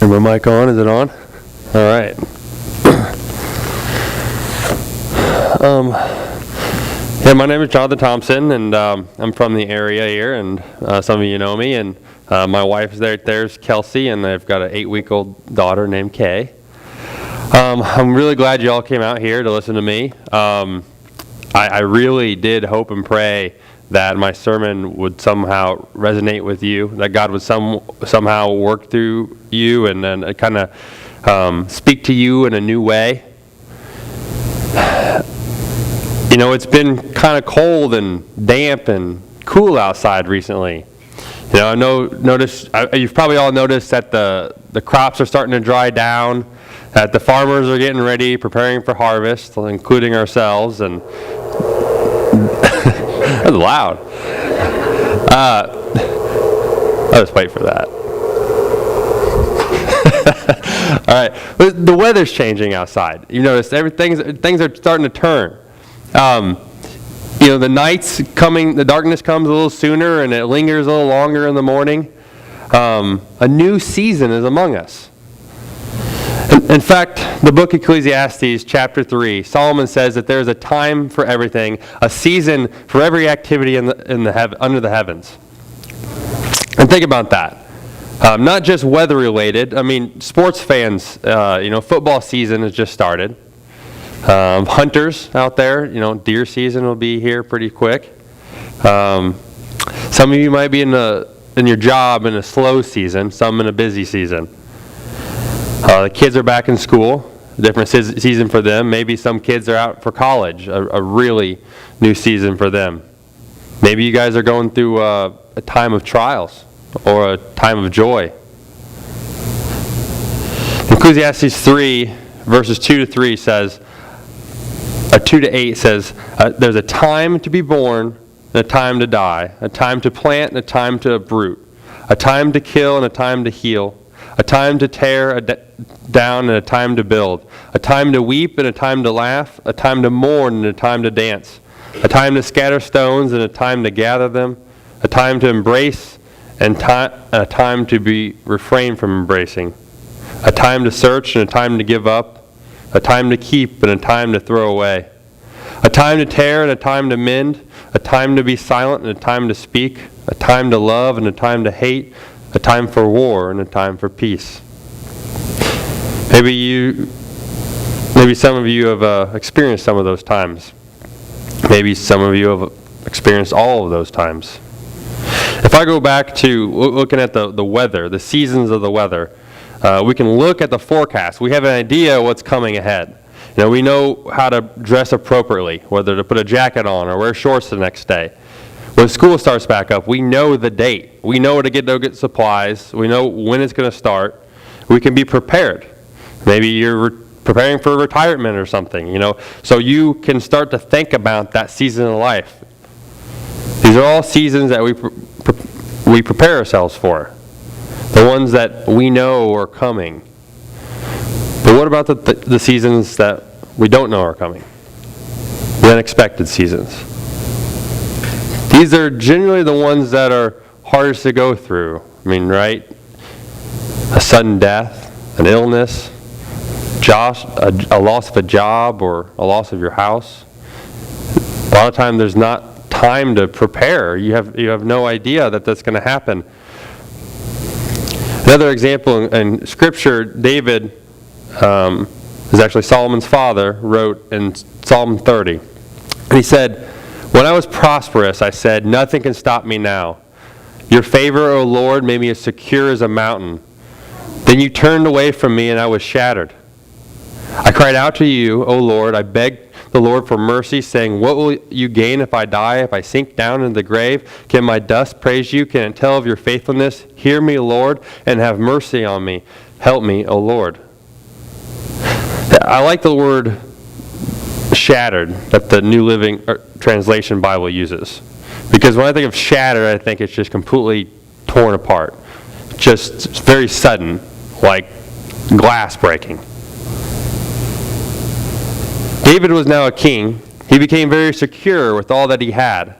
Is my mic on? Is it on? All right. My name is Jonathan Thompson, and I'm from the area here, and some of you know me. And my wife is there's Kelsey, and I've got an 8-week-old daughter named Kay. I'm really glad you all came out here to listen to me. I really did hope and pray that my sermon would somehow resonate with you, that God would somehow work through you and then kind of speak to you in a new way. You know, it's been kind of cold and damp and cool outside recently. You know, you've probably all noticed that the crops are starting to dry down, that the farmers are getting ready, preparing for harvest, including ourselves, and that's loud. I'll just wait for that. All right. The weather's changing outside. You notice things are starting to turn. The night's coming, the darkness comes a little sooner, and it lingers a little longer in the morning. A new season is among us. In fact, the book Ecclesiastes, chapter 3, Solomon says that there is a time for everything, a season for every activity under the heavens. And think about that. Not just weather-related. I mean, sports fans, football season has just started. Hunters out there, deer season will be here pretty quick. Some of you might be in your job in a slow season, some in a busy season. The kids are back in school, a different season for them. Maybe some kids are out for college, a really new season for them. Maybe you guys are going through a time of trials or a time of joy. Ecclesiastes 3, verses 2 to 3 says, 2 to 8 says, there's a time to be born and a time to die, a time to plant and a time to uproot, a time to kill and a time to heal, a time to tear down and a time to build, a time to weep and a time to laugh, a time to mourn and a time to dance, a time to scatter stones and a time to gather them, a time to embrace and a time to be refrained from embracing, a time to search and a time to give up, a time to keep and a time to throw away, a time to tear and a time to mend, a time to be silent and a time to speak, a time to love and a time to hate, a time for war and a time for peace. Maybe some of you have experienced some of those times. Maybe some of you have experienced all of those times. If I go back to looking at the weather, the seasons of the weather, we can look at the forecast. We have an idea what's coming ahead. We know how to dress appropriately, whether to put a jacket on or wear shorts the next day. When school starts back up, we know the date. We know where to go get supplies. We know when it's going to start. We can be prepared. Maybe you're preparing for retirement or something, so you can start to think about that season of life. These are all seasons that we prepare ourselves for, the ones that we know are coming. But what about the seasons that we don't know are coming? The unexpected seasons. These are generally the ones that are hardest to go through. Right? A sudden death, an illness, a loss of a job or a loss of your house. A lot of times there's not time to prepare. You have no idea that that's going to happen. Another example in Scripture, David, is actually Solomon's father, wrote in Psalm 30. And he said, "When I was prosperous, I said, nothing can stop me now. Your favor, O Lord, made me as secure as a mountain. Then you turned away from me and I was shattered. I cried out to you, O Lord. I begged the Lord for mercy, saying, what will you gain if I die, if I sink down into the grave? Can my dust praise you? Can it tell of your faithfulness? Hear me, Lord, and have mercy on me. Help me, O Lord." I like the word shattered that the New Living Translation Bible uses. Because when I think of shattered, I think it's just completely torn apart. Just very sudden, like glass breaking. David was now a king. He became very secure with all that he had.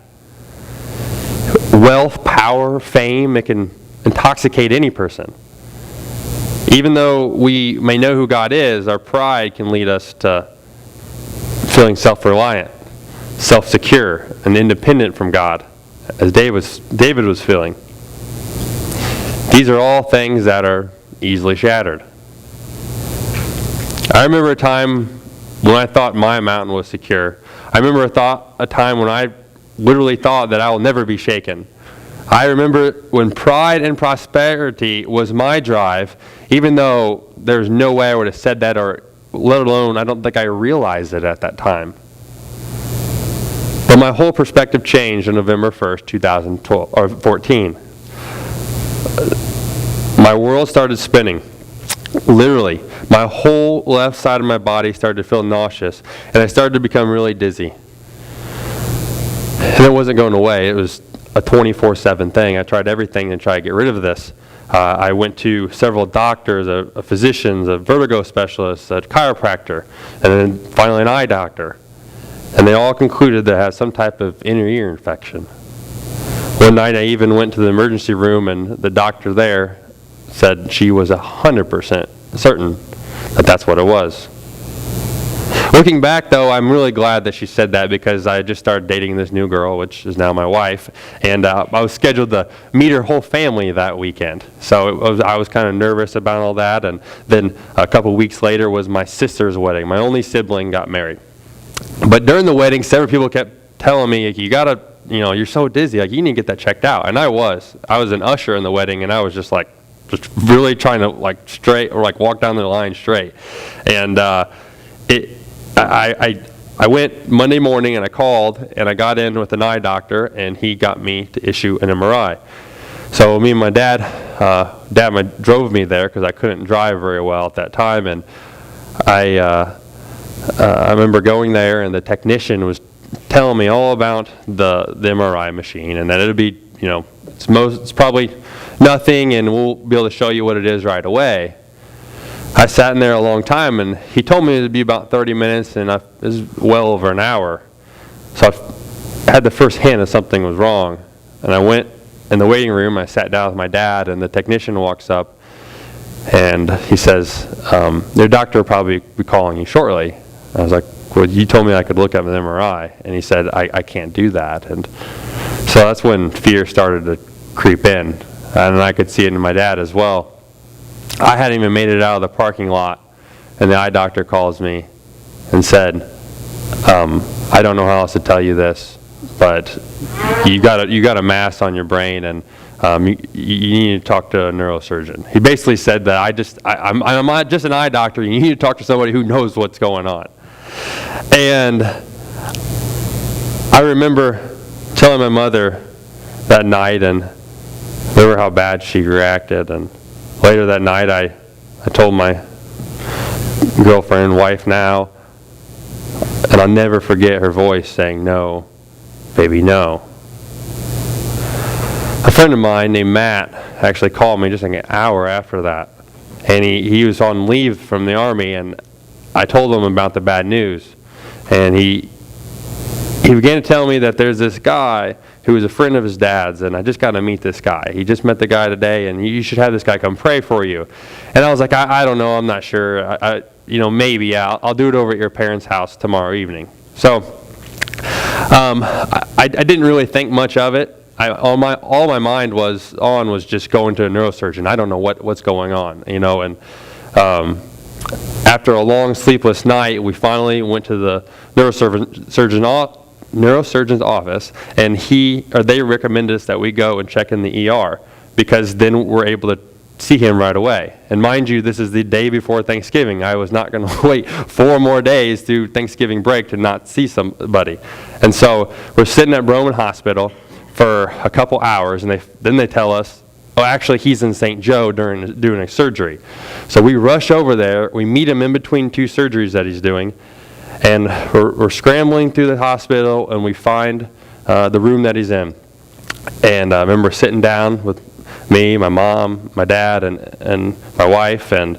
Wealth, power, fame, it can intoxicate any person. Even though we may know who God is, our pride can lead us to feeling self-reliant, self-secure, and independent from God, as David was feeling. These are all things that are easily shattered. I remember a time when I thought my mountain was secure. I remember a time when I literally thought that I will never be shaken. I remember when pride and prosperity was my drive, even though there's no way I would have said that, or let alone I don't think I realized it at that time. But my whole perspective changed on November 1st, 2014. My world started spinning. Literally, my whole left side of my body started to feel nauseous, and I started to become really dizzy. And it wasn't going away. It was a 24/7 thing. I tried everything to try to get rid of this. I went to several doctors, a physician, a vertigo specialist, a chiropractor, and then finally an eye doctor. And they all concluded that I had some type of inner ear infection. One night I even went to the emergency room, and the doctor there said she was 100% certain that that's what it was. Looking back, though, I'm really glad that she said that, because I just started dating this new girl, which is now my wife, and I was scheduled to meet her whole family that weekend. So I was kind of nervous about all that, and then a couple weeks later was my sister's wedding. My only sibling got married. But during the wedding, several people kept telling me, you gotta, you're so dizzy, you need to get that checked out. And I was an usher in the wedding, and I was just really trying to walk down the line straight. And I went Monday morning, and I called, and I got in with an eye doctor, and he got me to issue an MRI. So me and my dad drove me there because I couldn't drive very well at that time, and I remember going there, and the technician was telling me all about the MRI machine, and that it'll be, it's probably nothing, and we'll be able to show you what it is right away. I sat in there a long time, and he told me it would be about 30 minutes, and it was well over an hour. So I had the first hint that something was wrong, and I went in the waiting room. I sat down with my dad, and the technician walks up, and he says, "Your doctor will probably be calling you shortly." I was like, "Well, you told me I could look up an MRI," and he said, "I can't do that." And so that's when fear started to creep in, and I could see it in my dad as well. I hadn't even made it out of the parking lot, and the eye doctor calls me and said, "I don't know how else to tell you this, but you got a mass on your brain, and you need to talk to a neurosurgeon." He basically said that I'm not just an eye doctor. You need to talk to somebody who knows what's going on. And I remember telling my mother that night, and remember how bad she reacted. And later that night, I told my girlfriend, wife now, and I'll never forget her voice saying, "No, baby, no." A friend of mine named Matt actually called me just like an hour after that. And he was on leave from the Army, and I told him about the bad news. And he began to tell me that there's this guy who was a friend of his dad's, and I just got to meet this guy. He just met the guy today, and you should have this guy come pray for you. And I was like, I don't know, I'm not sure. Maybe I'll do it over at your parents' house tomorrow evening. So I didn't really think much of it. All my mind was just going to a neurosurgeon. I don't know what's going on, and after a long sleepless night, we finally went to the neurosurgeon's office, and they recommended us that we go and check in the ER, because then we're able to see him right away. And mind you, this is the day before Thanksgiving. I was not going to wait 4 more days through Thanksgiving break to not see somebody. And so we're sitting at Roman Hospital for a couple hours, and then they tell us, oh, actually, he's in St. Joe doing a surgery. So we rush over there. We meet him in between 2 surgeries that he's doing, and we're scrambling through the hospital, and we find the room that he's in. And I remember sitting down with me, my mom, my dad, and my wife, and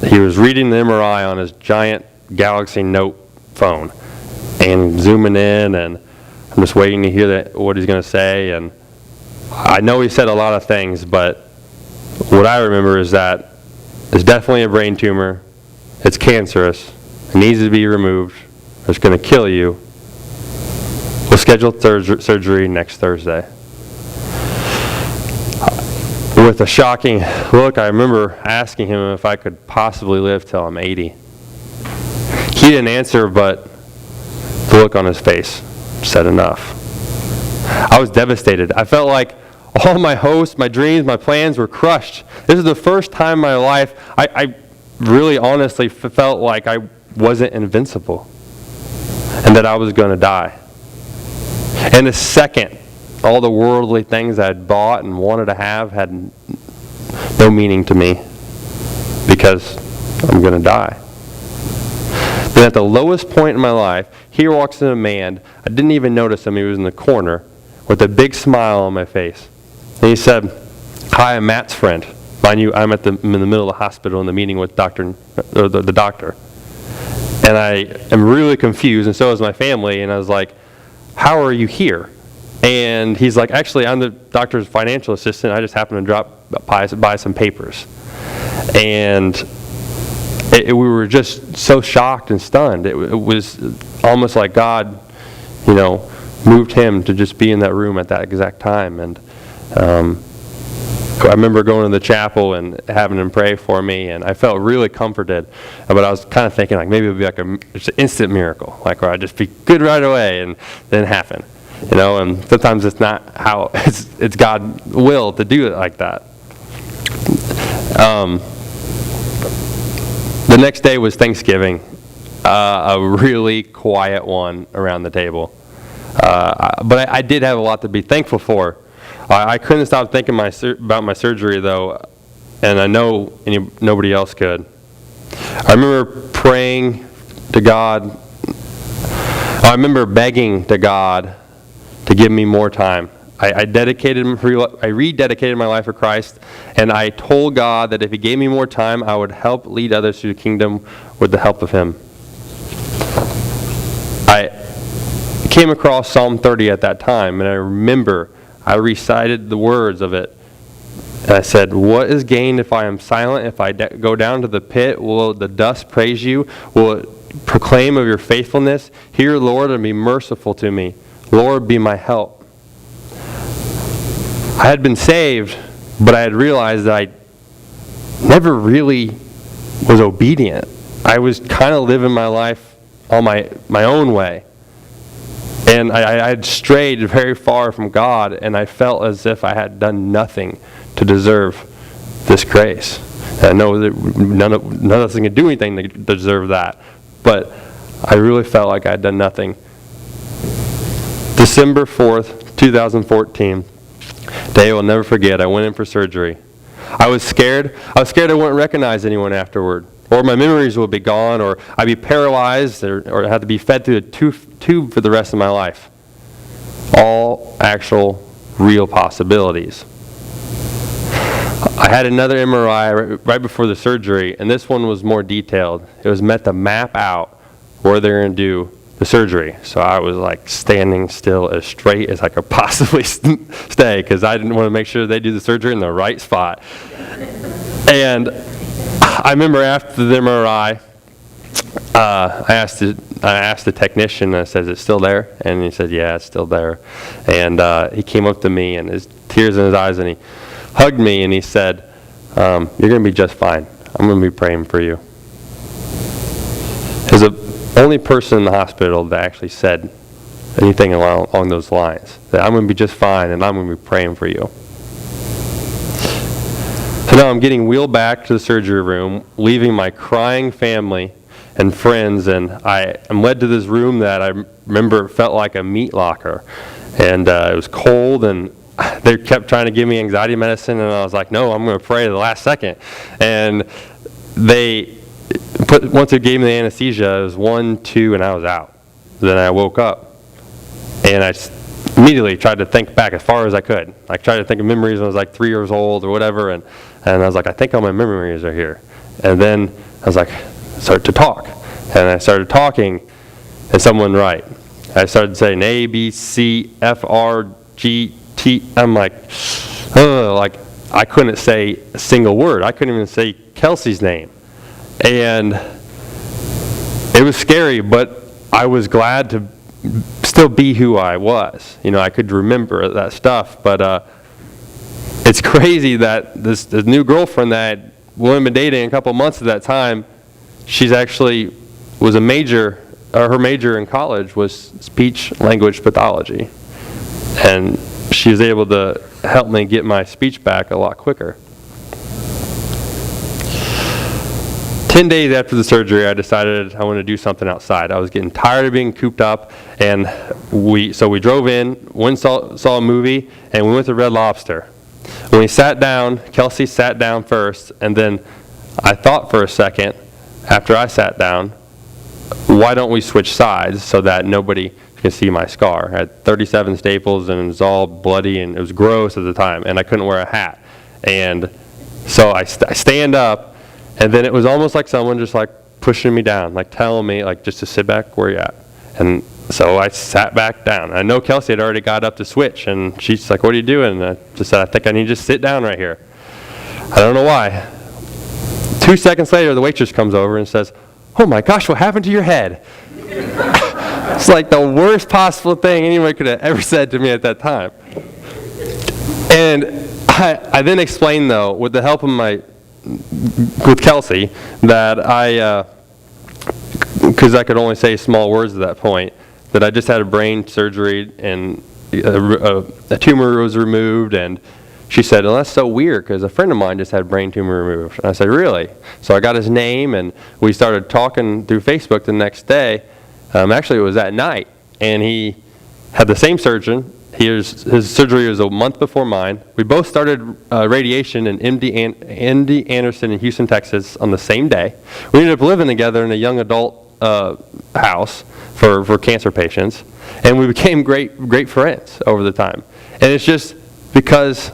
he was reading the MRI on his giant Galaxy Note phone and zooming in, and I'm just waiting to hear what he's going to say. And I know he said a lot of things, but what I remember is that it's definitely a brain tumor. It's cancerous. It needs to be removed. It's going to kill you. We'll schedule surgery next Thursday. With a shocking look, I remember asking him if I could possibly live till I'm 80. He didn't answer, but the look on his face said enough. I was devastated. I felt like all my hopes, my dreams, my plans were crushed. This is the first time in my life I really honestly felt like I wasn't invincible and that I was going to die. In a second, all the worldly things I had bought and wanted to have had no meaning to me because I'm going to die. Then at the lowest point in my life, here walks in a man. I didn't even notice him. He was in the corner with a big smile on my face. And he said, "Hi, I'm Matt's friend. Mind you, I'm in the middle of the hospital in the meeting with the doctor. And I am really confused, and so is my family. And I was like, how are you here? And he's like, actually, I'm the doctor's financial assistant. I just happened to drop by some papers. And we were just so shocked and stunned. It was almost like God, moved him to just be in that room at that exact time. And I remember going to the chapel and having him pray for me, and I felt really comforted. But I was kind of thinking, like, maybe it would be like it's an instant miracle, like where I'd just be good right away, and then happen. And sometimes it's not how it's God's will to do it like that. The next day was Thanksgiving, a really quiet one around the table. But I did have a lot to be thankful for. I couldn't stop thinking about my surgery, though, and I know nobody else could. I remember praying to God. I remember begging to God to give me more time. I rededicated my life for Christ, and I told God that if He gave me more time, I would help lead others to the kingdom with the help of Him. I came across Psalm 30 at that time, and I remember I recited the words of it. And I said, "What is gained if I am silent? If I go down to the pit, will the dust praise you? Will it proclaim of your faithfulness? Hear, Lord, and be merciful to me. Lord, be my help." I had been saved, but I had realized that I never really was obedient. I was kind of living my life on my own way. And I had strayed very far from God, and I felt as if I had done nothing to deserve this grace. And I know that none of us can do anything to deserve that, but I really felt like I had done nothing. December 4th, 2014, day I will never forget, I went in for surgery. I was scared. I wouldn't recognize anyone afterward, or my memories would be gone, or I'd be paralyzed, or have to be fed through a tube for the rest of my life. All actual, real possibilities. I had another MRI right before the surgery, and this one was more detailed. It was meant to map out where they're going to do the surgery. So I was like standing still as straight as I could possibly stay, because I didn't want to make sure they do the surgery in the right spot. And I remember after the MRI, I asked the technician, I said, "Is it still there?" And he said, "Yeah, it's still there." And he came up to me, and his tears in his eyes, and he hugged me, and he said, "You're going to be just fine. I'm going to be praying for you." He was the only person in the hospital that actually said anything along those lines. That I'm going to be just fine, and I'm going to be praying for you. So now I'm getting wheeled back to the surgery room, leaving my crying family and friends, and I am led to this room that I remember felt like a meat locker. And it was cold, and they kept trying to give me anxiety medicine, and I was like, "No, I'm going to pray at the last second." And once they gave me the anesthesia, it was 1, 2, and I was out. Then I woke up, and I immediately tried to think back as far as I could. I tried to think of memories when I was like 3 years old or whatever, and I was like, I think all my memories are here. And then I was like, started to talk. And I started talking, and someone right. I started saying A, B, C, F, R, G, T. I'm like, ugh, like I couldn't say a single word. I couldn't even say Kelsey's name. And it was scary, but I was glad to still be who I was. I could remember that stuff, but it's crazy that this new girlfriend that I'd only been dating a couple months at that time, she's actually was her major in college was speech language pathology. And she was able to help me get my speech back a lot quicker. 10 days after the surgery, I decided I wanted to do something outside. I was getting tired of being cooped up, and we drove in, went and saw a movie, and we went to Red Lobster. When we sat down, Kelsey sat down first, and then I thought for a second, after I sat down, why don't we switch sides so that nobody can see my scar? I had 37 staples, and it was all bloody, and it was gross at the time, and I couldn't wear a hat. And so I stand up, and then it was almost like someone just like pushing me down, like telling me like just to sit back where you're at. And so I sat back down. I know Kelsey had already got up to switch, and she's like, "What are you doing?" And I just said, "I think I need to just sit down right here." I don't know why. 2 seconds later, the waitress comes over and says, "Oh my gosh, what happened to your head?" It's like the worst possible thing anyone could have ever said to me at that time. And I then explained, though, with the help of with Kelsey, that because I could only say small words at that point, that I just had a brain surgery and a tumor was removed. And she said, "Well, that's so weird because a friend of mine just had brain tumor removed." And I said, "Really?" So I got his name, and we started talking through Facebook the next day. Actually, it was that night, and he had the same surgeon. His surgery was a month before mine. We both started radiation in MD Anderson in Houston, Texas on the same day. We ended up living together in a young adult house for cancer patients, and we became great friends over the time. And it's just because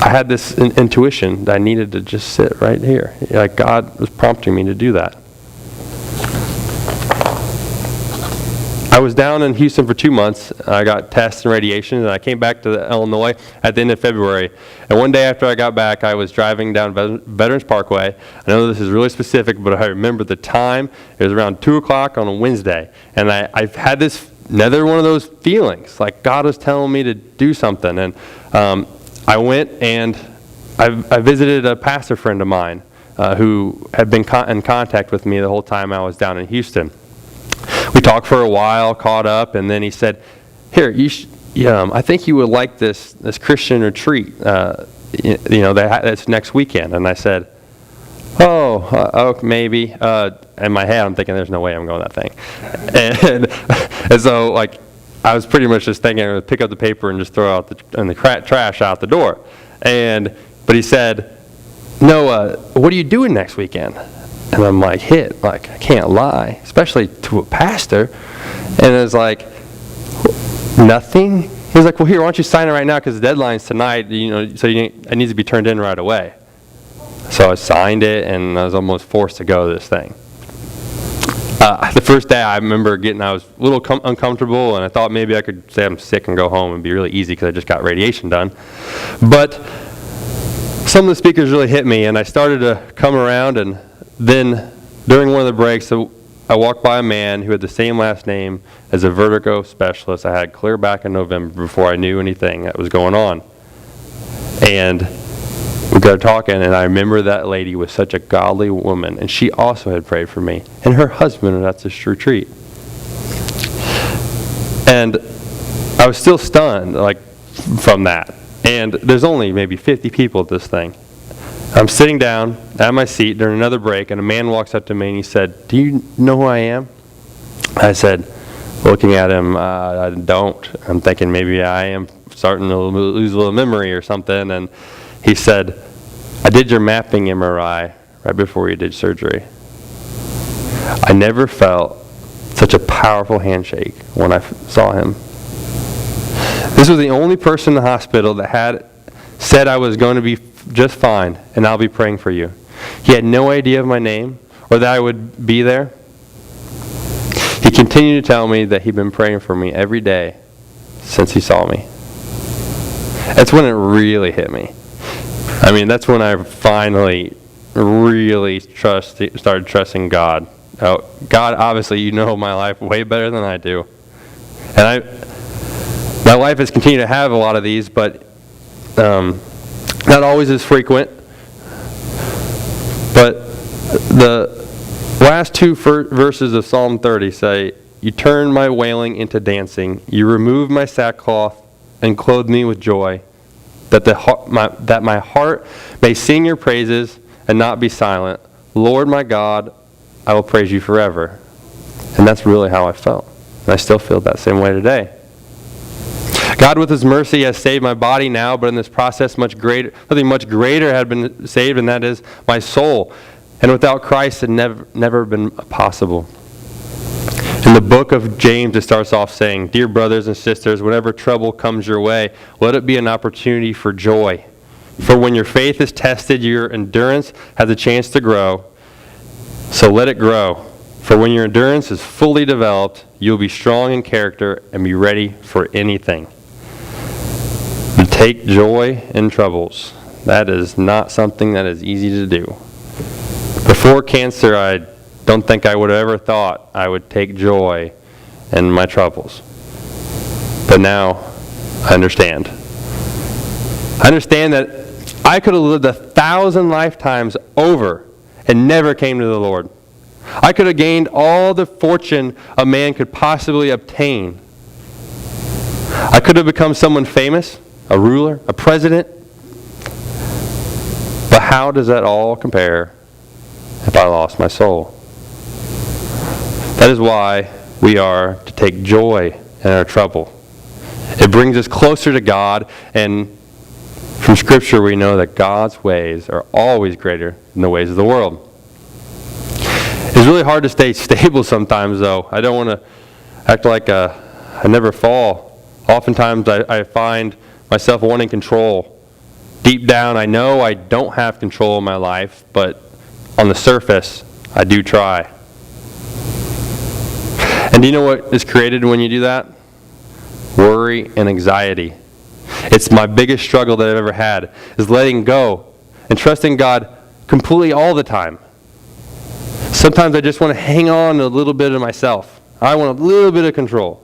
I had this intuition that I needed to just sit right here. Like God was prompting me to do that. I was down in Houston for 2 months. I got tests and radiation, and I came back to Illinois at the end of February. And one day after I got back, I was driving down Veterans Parkway. I know this is really specific, but I remember the time. It was around 2 o'clock on a Wednesday. And I've had another one of those feelings, like God was telling me to do something. And I went and I visited a pastor friend of mine who had been in contact with me the whole time I was down in Houston. We talked for a while, caught up, and then he said, "Here, I think you would like this Christian retreat. That's next weekend." And I said, "Oh, maybe." In my head, I'm thinking, "There's no way I'm going to that thing." And so, I was pretty much just thinking I would pick up the paper and just throw out the trash out the door. But he said, "No, what are you doing next weekend?" And I'm hit, I can't lie, especially to a pastor. And it was nothing. He was like, "Well, here, why don't you sign it right now because the deadline's tonight, so it needs to be turned in right away." So I signed it, and I was almost forced to go to this thing. The first day I remember I was a little uncomfortable, and I thought maybe I could say I'm sick and go home and be really easy because I just got radiation done. But some of the speakers really hit me, and I started to come around, and then during one of the breaks, I walked by a man who had the same last name as a vertigo specialist I had clear back in November before I knew anything that was going on. And we got talking, and I remember that lady was such a godly woman, and she also had prayed for me, and her husband was at this retreat. And I was still stunned, from that. And there's only maybe 50 people at this thing. I'm sitting down at my seat during another break, and a man walks up to me and he said, "Do you know who I am?" I said, looking at him, "I don't." I'm thinking maybe I am starting to lose a little memory or something. And he said, "I did your mapping MRI right before you did surgery." I never felt such a powerful handshake when I saw him. This was the only person in the hospital that had said I was going to be just fine, and I'll be praying for you. He had no idea of my name or that I would be there. He continued to tell me that he'd been praying for me every day since he saw me. That's when it really hit me. I mean, that's when I finally really started trusting God. God, obviously, you know my life way better than I do. And my life has continued to have a lot of these, but not always as frequent. But the last two verses of Psalm 30 say, "You turn my wailing into dancing. You remove my sackcloth and clothe me with joy, that my heart may sing your praises and not be silent. Lord my God, I will praise you forever." And that's really how I felt. And I still feel that same way today. God, with His mercy, has saved my body now, but in this process, something much greater had been saved, and that is my soul. And without Christ, it never been possible. In the book of James, it starts off saying, "Dear brothers and sisters, whenever trouble comes your way, let it be an opportunity for joy. For when your faith is tested, your endurance has a chance to grow. So let it grow. For when your endurance is fully developed, you'll be strong in character and be ready for anything." Take joy in troubles. That is not something that is easy to do. Before cancer, I don't think I would have ever thought I would take joy in my troubles. But now, I understand. I understand that I could have lived 1,000 lifetimes over and never came to the Lord. I could have gained all the fortune a man could possibly obtain. I could have become someone famous, a ruler, a president. But how does that all compare if I lost my soul? That is why we are to take joy in our trouble. It brings us closer to God, and from Scripture we know that God's ways are always greater than the ways of the world. It's really hard to stay stable sometimes, though. I don't want to act like I never fall. Oftentimes I find myself wanting control. Deep down, I know I don't have control of my life, but on the surface, I do try. And do you know what is created when you do that? Worry and anxiety. It's my biggest struggle that I've ever had, is letting go and trusting God completely all the time. Sometimes I just want to hang on to a little bit of myself. I want a little bit of control.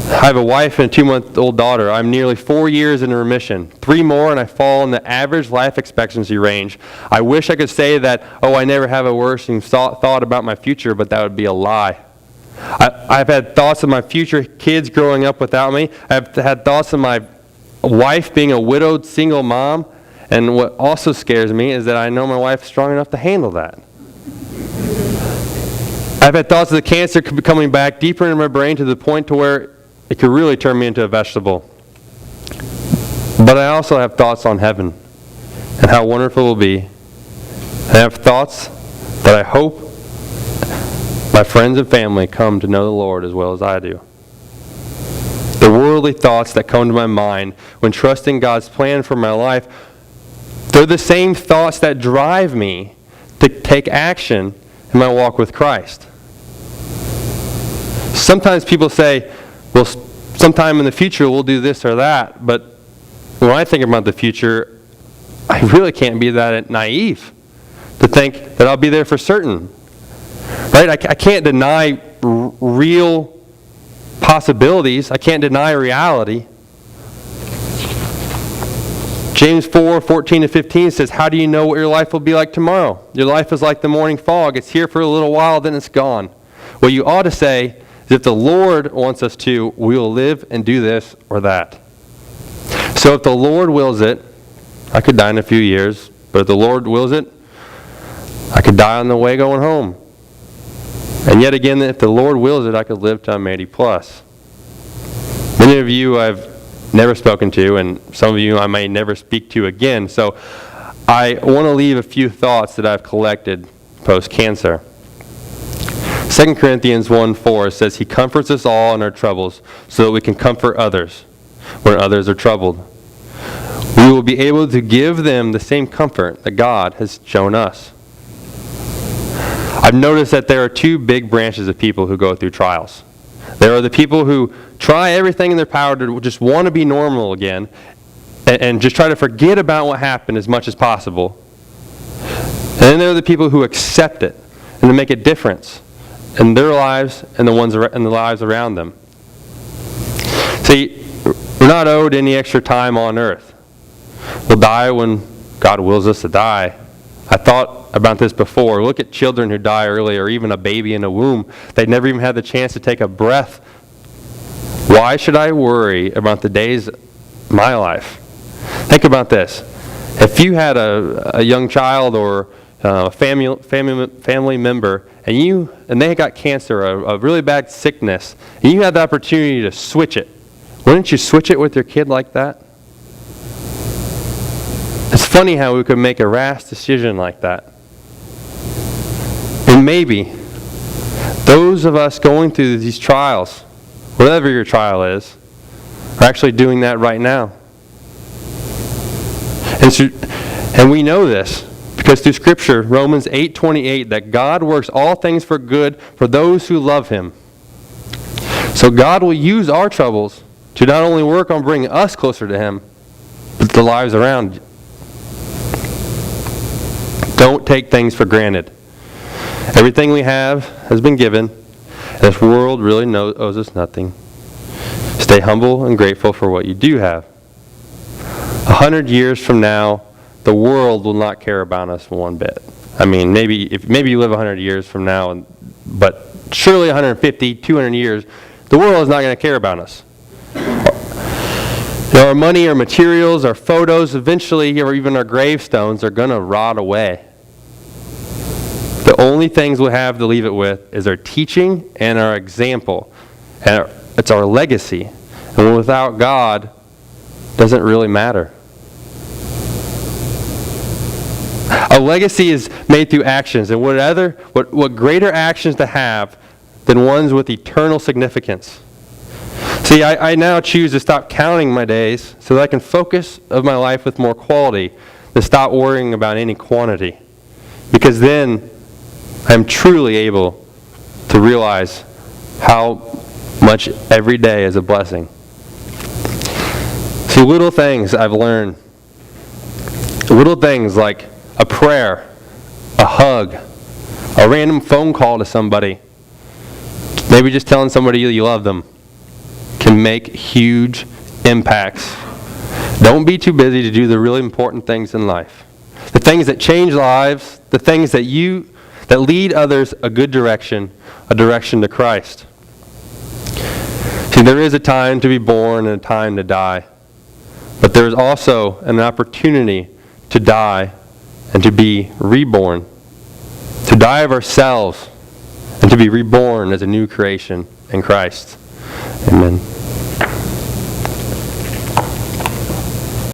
I have a wife and a 2-month-old daughter. I'm nearly 4 years into remission. 3 more and I fall in the average life expectancy range. I wish I could say that, I never have a worsening thought about my future, but that would be a lie. I've had thoughts of my future kids growing up without me. I've had thoughts of my wife being a widowed single mom. And what also scares me is that I know my wife's strong enough to handle that. I've had thoughts of the cancer could be coming back deeper into my brain to the point to where it could really turn me into a vegetable. But I also have thoughts on heaven and how wonderful it will be. I have thoughts that I hope my friends and family come to know the Lord as well as I do. The worldly thoughts that come to my mind when trusting God's plan for my life, they're the same thoughts that drive me to take action in my walk with Christ. Sometimes people say, well, sometime in the future we'll do this or that, but when I think about the future, I really can't be that naive to think that I'll be there for certain. Right? I can't deny real possibilities. I can't deny reality. James 4:14-15 says, "How do you know what your life will be like tomorrow? Your life is like the morning fog. It's here for a little while, then it's gone." What you ought to say is, if the Lord wants us to, we will live and do this or that. So if the Lord wills it, I could die in a few years, but if the Lord wills it, I could die on the way going home. And yet again, if the Lord wills it, I could live till I'm 80 plus. Many of you I've never spoken to, and some of you I may never speak to again. So I want to leave a few thoughts that I've collected post-cancer. 2 Corinthians 1:4 says, "He comforts us all in our troubles so that we can comfort others when others are troubled. We will be able to give them the same comfort that God has shown us." I've noticed that there are 2 big branches of people who go through trials. There are the people who try everything in their power to just want to be normal again, and just try to forget about what happened as much as possible. And then there are the people who accept it and to make a difference in their lives and the lives around them. See, we're not owed any extra time on earth. We'll die when God wills us to die. I thought about this before. Look at children who die early, or even a baby in a womb. They never even had the chance to take a breath. Why should I worry about the days of my life? Think about this. If you had a young child or a family member, and they got cancer, a really bad sickness, and you had the opportunity to switch it, wouldn't you switch it with your kid like that? It's funny how we could make a rash decision like that. And maybe those of us going through these trials, whatever your trial is, are actually doing that right now. And we know this because through Scripture, Romans 8:28, that God works all things for good for those who love Him. So God will use our troubles to not only work on bringing us closer to Him, but the lives around. Don't take things for granted. Everything we have has been given. This world really owes us nothing. Stay humble and grateful for what you do have. 100 years from now, the world will not care about us one bit. I mean, maybe you live 100 years from now, but surely 150, 200 years, the world is not going to care about us. Our money, our materials, our photos, eventually, or even our gravestones are going to rot away. The only things we'll have to leave it with is our teaching and our example. And it's our legacy. And without God, it doesn't really matter. A legacy is made through actions, and what greater actions to have than ones with eternal significance. See, I now choose to stop counting my days so that I can focus of my life with more quality, to stop worrying about any quantity. Because then I'm truly able to realize how much every day is a blessing. See, little things I've learned, little things like a prayer, a hug, a random phone call to somebody, maybe just telling somebody you love them, can make huge impacts. Don't be too busy to do the really important things in life. The things that change lives, the things that lead others a good direction, a direction to Christ. See, there is a time to be born and a time to die. But there is also an opportunity to die and to be reborn. To die of ourselves and to be reborn as a new creation in Christ. Amen.